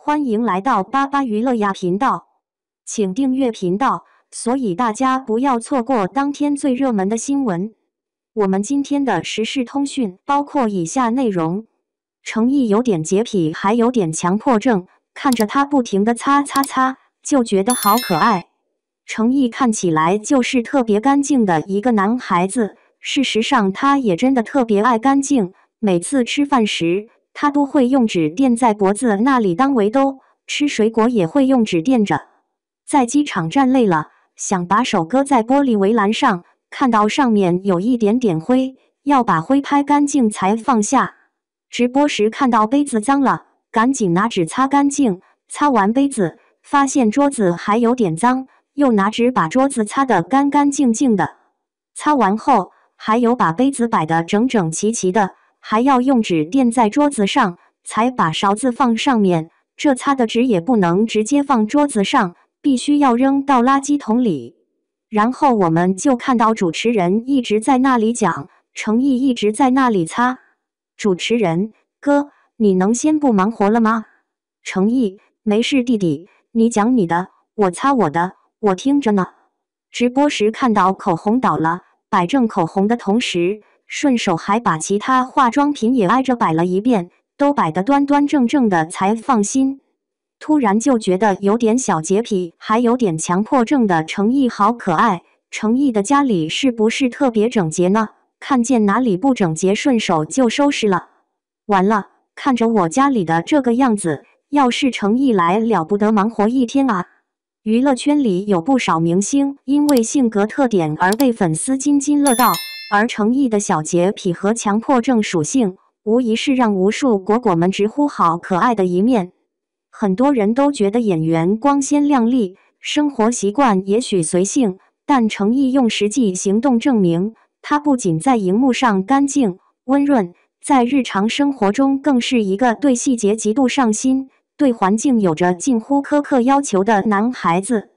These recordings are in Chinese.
欢迎来到巴巴娱乐呀频道，请订阅频道，所以大家不要错过当天最热门的新闻。我们今天的时事通讯包括以下内容：程毅有点洁癖，还有点强迫症，看着他不停地擦，就觉得好可爱。程毅看起来就是特别干净的一个男孩子，事实上他也真的特别爱干净，每次吃饭时，他都会用纸垫在脖子那里当围兜，吃水果也会用纸垫着。在机场站累了，想把手搁在玻璃围栏上，看到上面有一点点灰，要把灰拍干净才放下。直播时看到杯子脏了，赶紧拿纸擦干净，擦完杯子，发现桌子还有点脏，又拿纸把桌子擦得干干净净的。擦完后，还有把杯子摆得整整齐齐的，还要用纸垫在桌子上，才把勺子放上面。这擦的纸也不能直接放桌子上，必须要扔到垃圾桶里。然后我们就看到主持人一直在那里讲，程毅一直在那里擦。主持人：哥，你能先不忙活了吗？程毅：没事弟弟，你讲你的，我擦我的，我听着呢。直播时看到口红倒了，摆正口红的同时，顺手还把其他化妆品也挨着摆了一遍，都摆得端端正正的才放心。突然就觉得有点小洁癖，还有点强迫症的程毅好可爱。程毅的家里是不是特别整洁呢？看见哪里不整洁，顺手就收拾了。完了，看着我家里的这个样子，要是程毅来了不得忙活一天啊！娱乐圈里有不少明星因为性格特点而被粉丝津津乐道，而程毅的小洁癖和强迫症属性，无疑是让无数果果们直呼好可爱的一面。很多人都觉得演员光鲜亮丽，生活习惯也许随性，但程毅用实际行动证明，他不仅在荧幕上干净温润，在日常生活中更是一个对细节极度上心，对环境有着近乎苛刻要求的男孩子。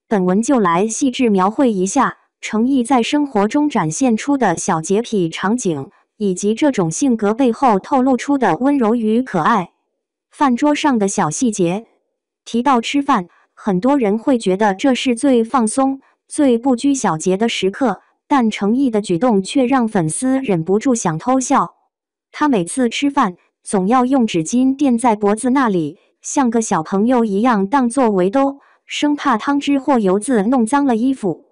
本文就来细致描绘一下程毅在生活中展现出的小洁癖场景，以及这种性格背后透露出的温柔与可爱。饭桌上的小细节。提到吃饭，很多人会觉得这是最放松、最不拘小节的时刻，但程毅的举动却让粉丝忍不住想偷笑。他每次吃饭总要用纸巾垫在脖子那里，像个小朋友一样当作围兜，生怕汤汁或油渍弄脏了衣服。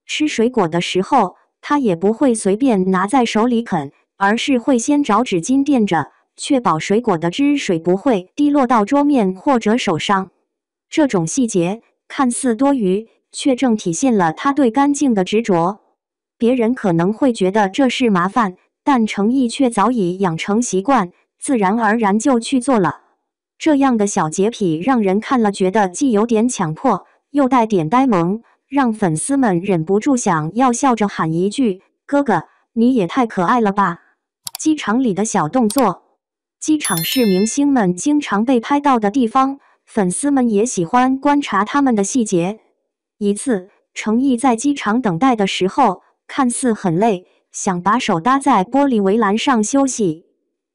吃水果的时候，他也不会随便拿在手里啃，而是会先找纸巾垫着，确保水果的汁水不会滴落到桌面或者手上。这种细节看似多余，却正体现了他对干净的执着。别人可能会觉得这是麻烦，但程毅却早已养成习惯，自然而然就去做了。这样的小洁癖让人看了觉得既有点强迫，又带点呆萌，让粉丝们忍不住想要笑着喊一句：哥哥，你也太可爱了吧！机场里的小动作。机场是明星们经常被拍到的地方，粉丝们也喜欢观察他们的细节。一次，程毅在机场等待的时候，看似很累，想把手搭在玻璃围栏上休息，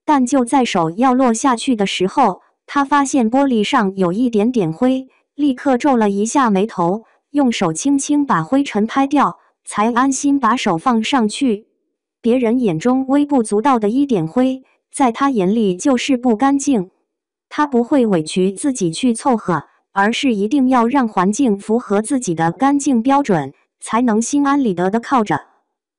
但就在手要落下去的时候，他发现玻璃上有一点点灰，立刻皱了一下眉头，用手轻轻把灰尘拍掉，才安心把手放上去。别人眼中微不足道的一点灰，在他眼里就是不干净。他不会委屈自己去凑合，而是一定要让环境符合自己的干净标准，才能心安理得地靠着。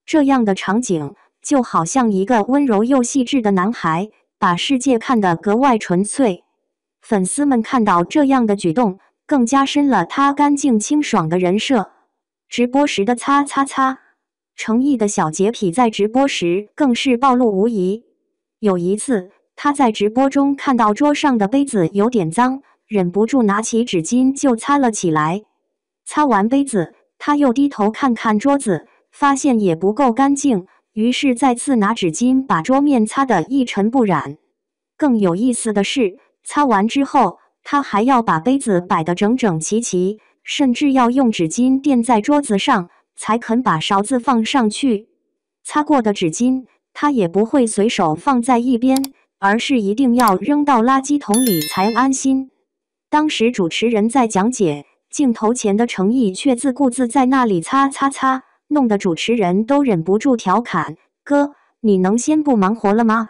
这样的场景就好像一个温柔又细致的男孩，把世界看得格外纯粹。粉丝们看到这样的举动，更加深了他干净清爽的人设。直播时的擦，程毅的小洁癖在直播时更是暴露无遗。有一次，他在直播中看到桌上的杯子有点脏，忍不住拿起纸巾就擦了起来。擦完杯子，他又低头看看桌子，发现也不够干净，于是再次拿纸巾把桌面擦得一尘不染。更有意思的是，擦完之后，他还要把杯子摆得整整齐齐，甚至要用纸巾垫在桌子上，才肯把勺子放上去。擦过的纸巾，他也不会随手放在一边，而是一定要扔到垃圾桶里才安心。当时主持人在讲解，镜头前的程毅却自顾自在那里擦擦擦，弄得主持人都忍不住调侃：“哥，你能先不忙活了吗？”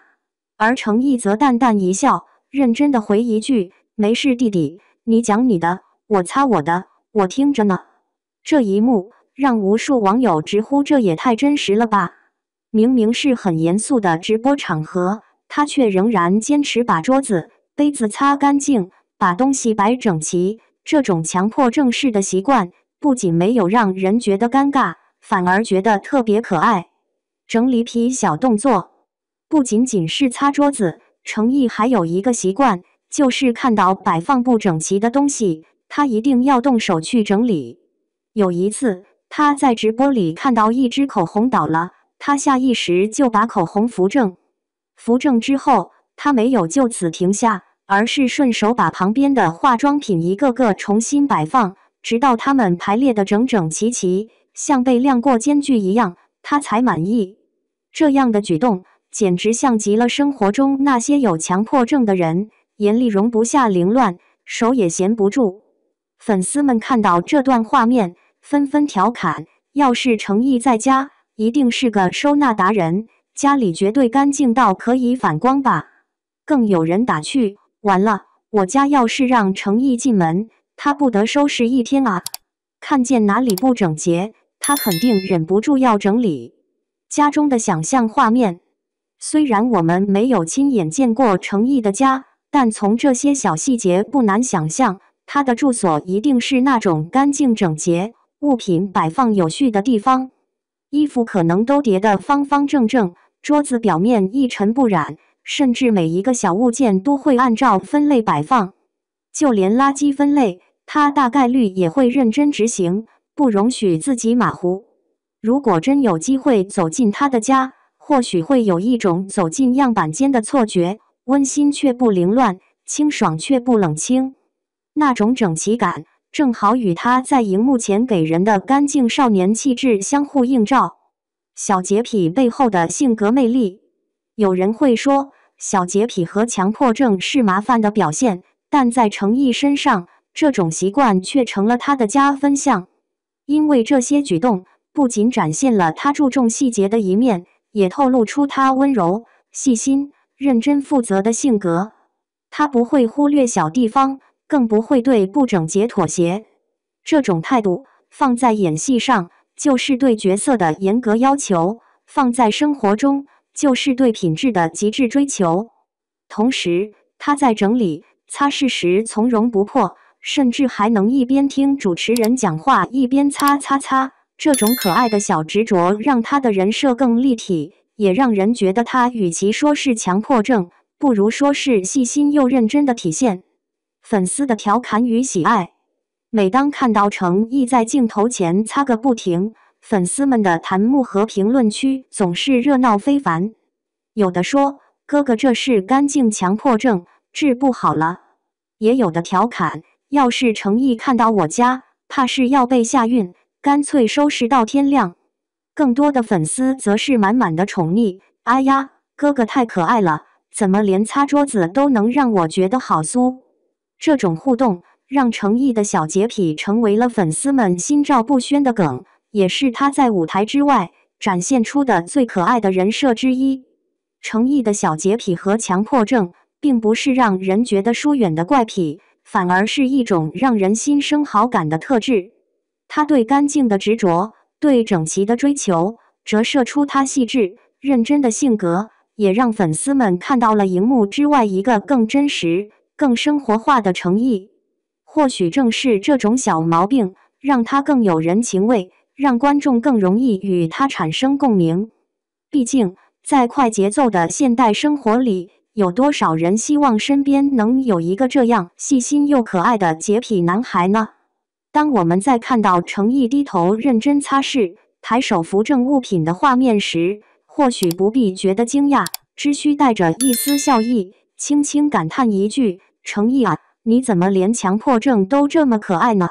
而程毅则淡淡一笑，认真的回一句：“没事，弟弟，你讲你的，我擦我的，我听着呢。”这一幕让无数网友直呼这也太真实了吧！明明是很严肃的直播场合，他却仍然坚持把桌子、杯子擦干净，把东西摆整齐。这种强迫症式的习惯，不仅没有让人觉得尴尬，反而觉得特别可爱。整理皮小动作，不仅仅是擦桌子，程毅还有一个习惯，就是看到摆放不整齐的东西，他一定要动手去整理。有一次，他在直播里看到一支口红倒了，他下意识就把口红扶正。扶正之后，他没有就此停下，而是顺手把旁边的化妆品一个个重新摆放，直到它们排列得整整齐齐，像被晾过间距一样，他才满意。这样的举动简直像极了生活中那些有强迫症的人，眼里容不下凌乱，手也闲不住。粉丝们看到这段画面，纷纷调侃：要是程毅在家，一定是个收纳达人，家里绝对干净到可以反光吧。更有人打趣：完了，我家要是让程毅进门，他不得收拾一天啊！看见哪里不整洁，他肯定忍不住要整理。家中的想象画面，虽然我们没有亲眼见过程毅的家，但从这些小细节不难想象，他的住所一定是那种干净整洁、物品摆放有序的地方。衣服可能都叠得方方正正，桌子表面一尘不染，甚至每一个小物件都会按照分类摆放。就连垃圾分类，他大概率也会认真执行，不容许自己马虎。如果真有机会走进他的家，或许会有一种走进样板间的错觉，温馨却不凌乱，清爽却不冷清。那种整齐感，正好与他在荧幕前给人的干净少年气质相互映照。小洁癖背后的性格魅力，有人会说，小洁癖和强迫症是麻烦的表现，但在程毅身上，这种习惯却成了他的加分项。因为这些举动不仅展现了他注重细节的一面，也透露出他温柔、细心、认真负责的性格。他不会忽略小地方，更不会对不整洁妥协。这种态度放在演戏上，就是对角色的严格要求；放在生活中，就是对品质的极致追求。同时，他在整理、擦拭时从容不迫，甚至还能一边听主持人讲话一边擦擦擦。这种可爱的小执着让他的人设更立体，也让人觉得他与其说是强迫症，不如说是细心又认真的体现。粉丝的调侃与喜爱，每当看到程毅在镜头前擦个不停，粉丝们的弹幕和评论区总是热闹非凡。有的说：“哥哥这是干净强迫症，治不好了。”也有的调侃：“要是程毅看到我家，怕是要被吓晕，干脆收拾到天亮。”更多的粉丝则是满满的宠溺：“哎呀，哥哥太可爱了，怎么连擦桌子都能让我觉得好酥？”这种互动让程毅的小洁癖成为了粉丝们心照不宣的梗，也是他在舞台之外展现出的最可爱的人设之一。程毅的小洁癖和强迫症并不是让人觉得疏远的怪癖，反而是一种让人心生好感的特质。他对干净的执着，对整齐的追求，折射出他细致、认真的性格，也让粉丝们看到了荧幕之外一个更真实、更生活化的程毅。或许正是这种小毛病，让他更有人情味，让观众更容易与他产生共鸣。毕竟，在快节奏的现代生活里，有多少人希望身边能有一个这样细心又可爱的洁癖男孩呢？当我们在看到程毅低头认真擦拭、抬手扶正物品的画面时，或许不必觉得惊讶，只需带着一丝笑意，轻轻感叹一句：“程毅啊，你怎么连强迫症都这么可爱呢？”